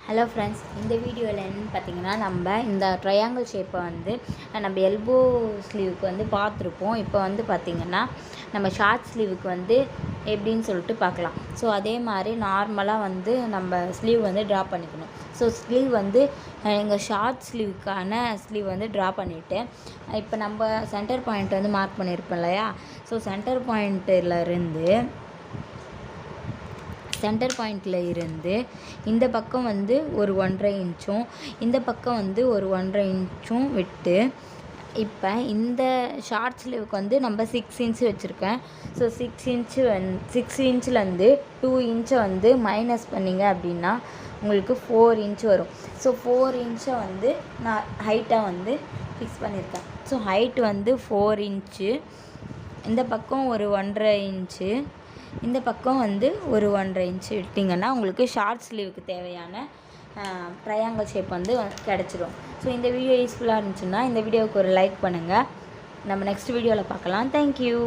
Hello friends, இந்த வீடியோவில் என்னென்னு பார்த்தீங்கன்னா, நம்ம இந்த ட்ரையாங்கிள் ஷேப்பை வந்து நம்ம எல்போ ஸ்லீவுக்கு வந்து பார்த்துருப்போம். இப்போ வந்து பார்த்திங்கன்னா நம்ம ஷார்ட் ஸ்லீவுக்கு வந்து எப்படின்னு சொல்லிட்டு பார்க்கலாம். ஸோ அதே மாதிரி நார்மலாக வந்து நம்ம ஸ்லீவ் வந்து ட்ரா பண்ணிக்கணும். ஸோ ஸ்லீவ் வந்து எங்கள் ஷார்ட் ஸ்லீவுக்கான ஸ்லீவ் வந்து ட்ரா பண்ணிவிட்டு, இப்போ நம்ம சென்டர் பாயிண்ட் வந்து மார்க் பண்ணியிருப்போம் இல்லையா. ஸோ சென்டர் பாயிண்ட்டில் இருந்து இந்த பக்கம் வந்து ஒரு 1.5 இன்ச்சும் இந்த பக்கம் வந்து ஒரு 1.5 இன்ச்சும் விட்டு, இப்போ இந்த ஷார்ட் ஸ்லீவுக்கு வந்து நம்ம 6 இன்ச்சு வச்சுருக்கேன். ஸோ 6 இன்ச்சிலேருந்து 2 இன்ச்சை வந்து மைனஸ் பண்ணிங்க அப்படின்னா உங்களுக்கு 4 இன்ச்சு வரும். ஸோ 4 இன்ச்சை வந்து நான் ஹைட்டாக வந்து ஃபிக்ஸ் பண்ணியிருக்கேன். ஸோ ஹைட் வந்து 4 இன்ச்சு, இந்த பக்கம் ஒரு 1.5 இன்ச்சு, இந்த பக்கம் வந்து ஒரு 1.5 இன்ச்சு விட்டிங்கன்னா உங்களுக்கு ஷார்ட் ஸ்லீவுக்கு தேவையான ட்ரையாங்கிள் ஷேப் வந்து கிடச்சிடும். ஸோ இந்த வீடியோ யூஸ்ஃபுல்லாக இருந்துச்சுன்னா இந்த வீடியோவுக்கு ஒரு லைக் பண்ணுங்கள். நம்ம நெக்ஸ்ட் வீடியோவில் பார்க்கலாம். தேங்க்யூ.